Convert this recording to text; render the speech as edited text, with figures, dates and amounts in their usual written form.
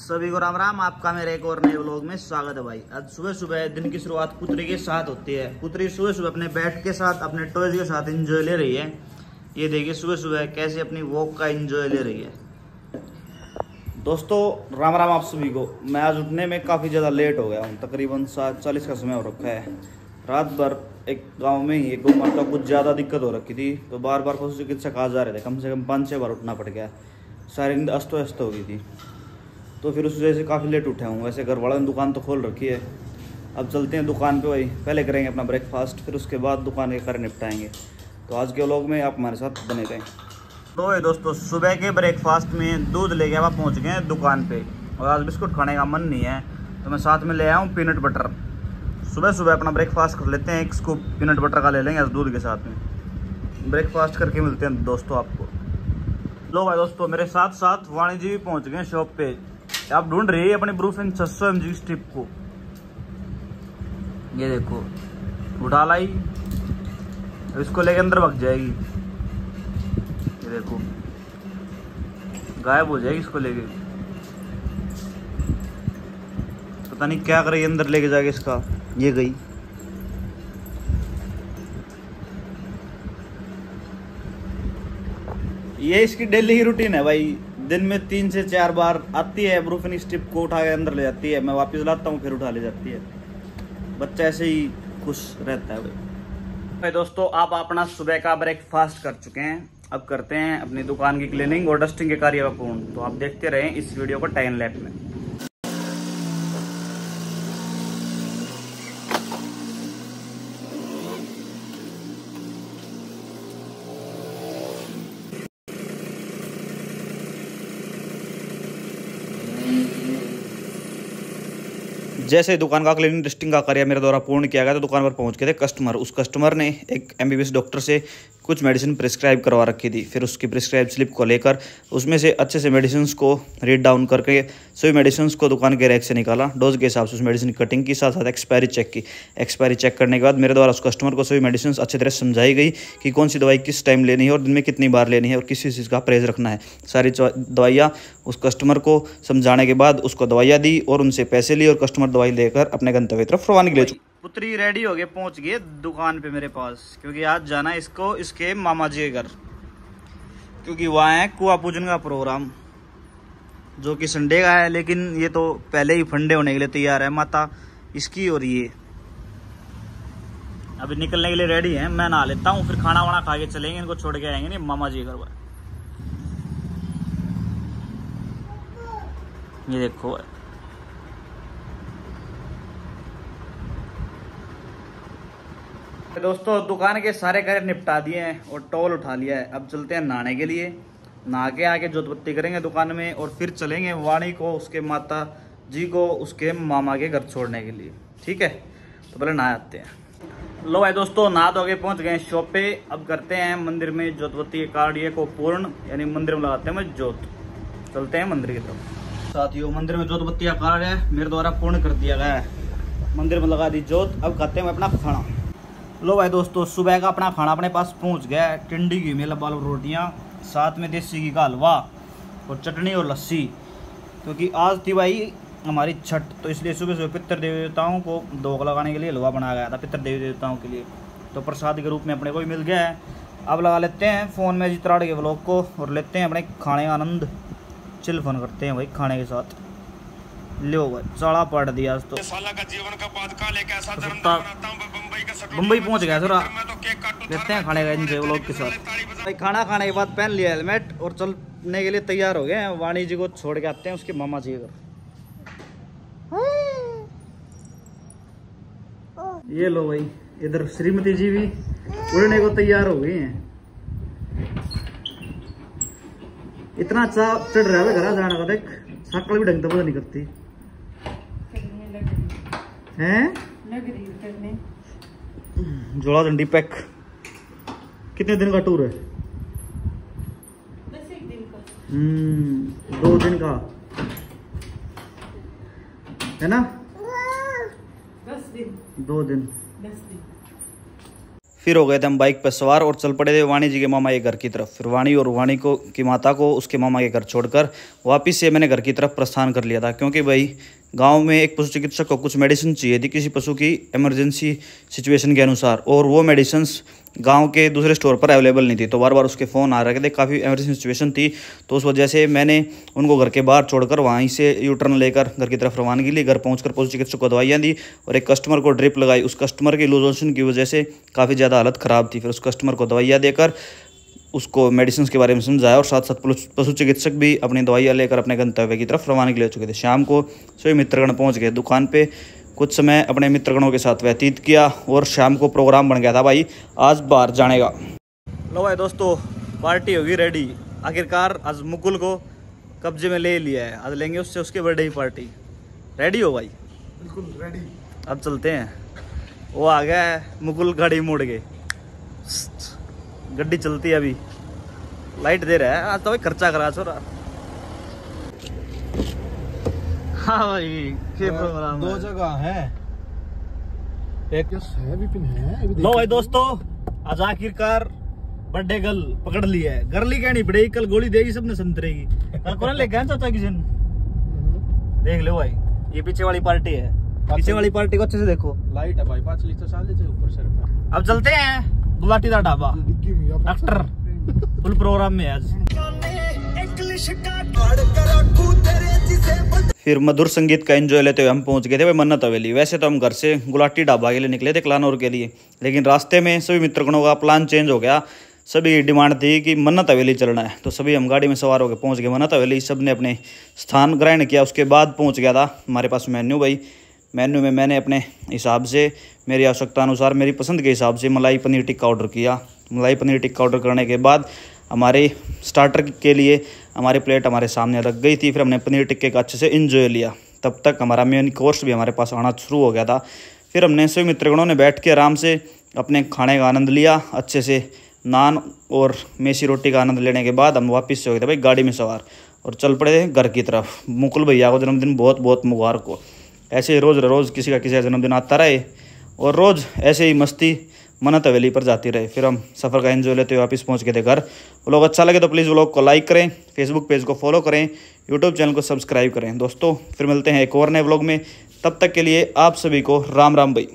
सभी को राम राम। आपका मेरे एक और नए व्लॉग में स्वागत है भाई। आज सुबह सुबह दिन की शुरुआत पुत्री के साथ होती है। पुत्री सुबह सुबह अपने बैट के साथ, अपने टॉयज के साथ एंजॉय ले रही है। ये देखिए सुबह सुबह कैसे अपनी वॉक का एंजॉय ले रही है। दोस्तों राम राम आप सभी को। मैं आज उठने में काफ़ी ज़्यादा लेट हो गया हूँ। तकरीबन 7:40 का समय हो रखा है। रात भर एक गांव में ही एक गौ माता कुछ ज़्यादा दिक्कत हो रखी थी, तो बार बार पशु चिकित्सक आ जा रहे थे। कम से कम 5-6 बार उठना पड़ गया। सारी नींद अस्त व्यस्त हो गई थी, तो फिर उस वजह से काफ़ी लेट उठे हूँ। वैसे घर वालों ने दुकान तो खोल रखी है। अब चलते हैं दुकान पे। वही पहले करेंगे अपना ब्रेकफास्ट, फिर उसके बाद दुकान के कार्य निपटाएंगे। तो आज के व्लॉग में आप हमारे साथ बने रहें। तो दोस्तों सुबह के ब्रेकफास्ट में दूध लेके आप पहुँच गए हैं दुकान पे। और आज बिस्कुट खाने का मन नहीं है, तो मैं साथ में ले आया हूँ पीनट बटर। सुबह सुबह अपना ब्रेकफास्ट कर लेते हैं। एक स्कूप पीनट बटर का ले लेंगे आज दूध के साथ में। ब्रेकफास्ट करके मिलते हैं दोस्तों आपको। लो भाई दोस्तों, मेरे साथ साथ वाणी जी भी पहुँच गए शॉप पे। आप ढूंढ रही है अपनी ब्रूफिन 600 mg स्ट्रिप को। ये देखो उठा लाई, इसको लेके अंदर भाग जाएगी। ये देखो गायब हो जाएगी इसको लेके। पता नहीं क्या करे अंदर लेके जाके इसका। ये गई। ये इसकी डेली की रूटीन है भाई। दिन में 3 से 4 बार आती है, ब्रूफिन स्ट्रिप को उठा के अंदर ले जाती है। मैं वापस लाता हूँ, फिर उठा ले जाती है। बच्चा ऐसे ही खुश रहता है भाई। दोस्तों आप अपना सुबह का ब्रेकफास्ट कर चुके हैं। अब करते हैं अपनी दुकान की क्लीनिंग और डस्टिंग के कार्य पूर्ण। तो आप देखते रहें इस वीडियो को टाइम लैप्स में। जैसे दुकान का क्लीनिंग डस्टिंग का कार्य मेरे द्वारा पूर्ण किया गया, तो दुकान पर पहुंच गए थे कस्टमर। उस कस्टमर ने एक MBBS डॉक्टर से कुछ मेडिसिन प्रिस्क्राइब करवा रखी थी। फिर उसकी प्रिस्क्राइब स्लिप को लेकर उसमें से अच्छे से मेडिसिन को रीड डाउन करके सभी मेडिसिन को दुकान के रैक से निकाला। डोज के हिसाब से उस मेडिसिन की कटिंग की, साथ साथ एक्सपायरी चेक की। एक्सपायरी चेक करने के बाद मेरे द्वारा उस कस्टमर को सभी मेडिसिन अच्छी तरह समझाई गई कि कौन सी दवाई किस टाइम लेनी है और दिन में कितनी बार लेनी है और किस चीज़ का परहेज रखना है। सारी दवाइयाँ उस कस्टमर को समझाने के बाद उसको दवाइयाँ दी और उनसे पैसे लिए और कस्टमर दवाई लेकर अपने गंतव्य तरफ रवानगी ले चुके। पुत्री रेडी हो गए, पहुंच गए दुकान पे मेरे पास, क्योंकि आज जाना है इसको इसके मामा जी के घर, क्योंकि वहाँ है कुआ पूजन का प्रोग्राम जो कि संडे का है। लेकिन ये तो पहले ही फंडे होने के लिए तैयार है माता इसकी। और ये अभी निकलने के लिए रेडी है। मैं नहा लेता हूँ, फिर खाना वाना खा के चलेंगे। इनको छोड़ के आएंगे नहीं मामा जी के घर। ये देखो दोस्तों दुकान के सारे कार्य निपटा दिए हैं और टॉवल उठा लिया है। अब चलते हैं नहाने के लिए। नहा के आके जोतबत्ती करेंगे दुकान में और फिर चलेंगे वाणी को, उसके माता जी को, उसके मामा के घर छोड़ने के लिए। ठीक है, तो पहले नहा आते हैं। लो भाई दोस्तों नहा धो के पहुंच गए शॉप पे। अब करते हैं मंदिर में जोतबत्ती के कार्य को पूर्ण, यानी मंदिर में लगाते हैं जोत। चलते हैं मंदिर की तरफ। साथियों मंदिर में जोतबत्ती का कार्य मेरे द्वारा पूर्ण कर दिया गया है। मंदिर में लगा दी जोत। अब खाते हैं अपना खाना। लो भाई दोस्तों सुबह का अपना खाना अपने पास पहुंच गया है। टिंडी घी में लबाल रोटियां, साथ में देसी घी का हलवा और चटनी और लस्सी। क्योंकि आज थी भाई हमारी छठ, तो इसलिए सुबह सुबह पितृ देवी देवताओं को भोग लगाने के लिए हलवा बनाया गया था पितृ देवी देवताओं के लिए। तो प्रसाद के रूप में अपने को भी मिल गया है। अब लगा लेते हैं फ़ोन में जित्राड़ के व्लॉग को और लेते हैं अपने खाने का आनंद। चिल फन करते हैं भाई खाने के साथ। लो भाई चाड़ा पड़ दिया आज तो। मुंबई पहुंच गया थोड़ा। लेते हैं खाने का एंजॉय व्लॉग के साथ। भाई खाना खाने के बाद पहन लिया हेलमेट और चलने के लिए तैयार हो गए हैं। वाणी जी को छोड़ के आते हैं उसके मामा जी घर। ये लो भाई इधर श्रीमती जी भी उड़ने को तैयार हो गई हैं। इतना चढ़ रहा है घर जाने का, देख शक्ल भी ढंग से पता नहीं करती हैं। जोड़ा डंडी पैक। कितने दिन का टूर है? 2 दिन का है ना? 10 दिन। 2 दिन। 10 दिन। फिर हो गए थे हम बाइक पर सवार और चल पड़े थे वाणी जी के मामा के घर की तरफ। फिर वाणी और वाणी को की माता को उसके मामा के घर छोड़कर वापस से मैंने घर की तरफ प्रस्थान कर लिया था, क्योंकि भाई गांव में एक पशु चिकित्सक को कुछ मेडिसिन चाहिए थी किसी पशु की इमरजेंसी सिचुएशन के अनुसार, और वो मेडिसिन्स गांव के दूसरे स्टोर पर अवेलेबल नहीं थी। तो बार बार उसके फ़ोन आ रहे थे, काफ़ी इमरजेंसी सिचुएशन थी। तो उस वजह से मैंने उनको घर के बाहर छोड़कर वहीं से यू टर्न लेकर घर की तरफ रवानगी ली। घर पहुंचकर पशु चिकित्सक को दवाइयाँ दी और एक कस्टमर को ड्रिप लगाई। उस कस्टमर की लूज मोशन की वजह से काफ़ी ज़्यादा हालत ख़राब थी। फिर उस कस्टमर को दवाइयाँ देकर उसको मेडिसिन के बारे में समझाया और साथ साथ पशु चिकित्सक भी अपनी दवाइयाँ लेकर अपने गंतव्य की तरफ रवानगी ले चुके थे। शाम को सभी मित्रगण पहुँच गए दुकान पे। कुछ समय अपने मित्रगणों के साथ व्यतीत किया और शाम को प्रोग्राम बन गया था भाई आज बाहर जाने का। लो भाई दोस्तों, पार्टी होगी रेडी। आखिरकार आज मुकुल को कब्जे में ले लिया है, आज लेंगे उससे उसके बर्थडे की पार्टी। रेडी हो भाई? बिल्कुल रेडी। अब चलते हैं। वो आ गया है मुकुल, गाड़ी मोड़ के, गड्डी चलती है अभी, लाइट दे रहा है आज तो भाई, खर्चा करा छोरा। हाँ भाई के प्रोग्राम दो जगह है, एक है विपिन है। लो भाई दोस्तों, आज आखिरकार बर्थडे गर्ल पकड़ ली है। गर्ली कहनी पड़ेगी, कल गोली देगी सबने संतरे की। कल कौन लेके आया चाचा किसी ने? देख लो भाई, ये पीछे वाली पार्टी है, पीछे वाली पार्टी को अच्छे से देखो। लाइट है भाई, 5 लीटर साल देते ऊपर सर पर। अब चलते हैं गुलाटी दा ढाबा। डॉक्टर फुल प्रोग्राम में आज। फिर मधुर संगीत का एंजॉय लेते हुए हम पहुंच गए थे भाई मन्नत हवेली। वैसे तो हम घर से गुलाटी ढाबा के लिए निकले थे क्लानौर के लिए, लेकिन रास्ते में सभी मित्रगणों का प्लान चेंज हो गया। सभी डिमांड थी कि मन्नत हवेली चलना है, तो सभी हम गाड़ी में सवार होकर पहुंच गए मन्नत हवेली। सब ने अपने स्थान ग्रहण किया। उसके बाद पहुंच गया था हमारे पास मेन्यू भाई। मेन्यू में मैंने अपने हिसाब से, मेरी आवश्यकता अनुसार, मेरी पसंद के हिसाब से मलाई पनीर टिक्का ऑर्डर किया। मलाई पनीर टिक्का ऑर्डर करने के बाद हमारे स्टार्टर के लिए हमारी प्लेट हमारे सामने रख गई थी। फिर हमने पनीर टिक्के का अच्छे से एंजॉय लिया। तब तक हमारा मेन कोर्स भी हमारे पास आना शुरू हो गया था। फिर हमने सभी मित्रगणों ने बैठ के आराम से अपने खाने का आनंद लिया। अच्छे से नान और मेसी रोटी का आनंद लेने के बाद हम वापस से हो गए थे भाई गाड़ी में सवार और चल पड़े थे घर की तरफ। मुकुल भैया को जन्मदिन बहुत बहुत मुबारक हो। ऐसे रोज़ रोज़ किसी का जन्मदिन आता रहे और रोज़ ऐसे ही मस्ती मन्नत हवेली पर जाती रहे। फिर हम सफ़र का एंजॉय लेते हुए वापस पहुंच गए थे घर। व्लॉग अच्छा लगे तो प्लीज़ व्लॉग को लाइक करें, फेसबुक पेज को फॉलो करें, यूट्यूब चैनल को सब्सक्राइब करें। दोस्तों फिर मिलते हैं एक और नए व्लॉग में, तब तक के लिए आप सभी को राम राम भाई।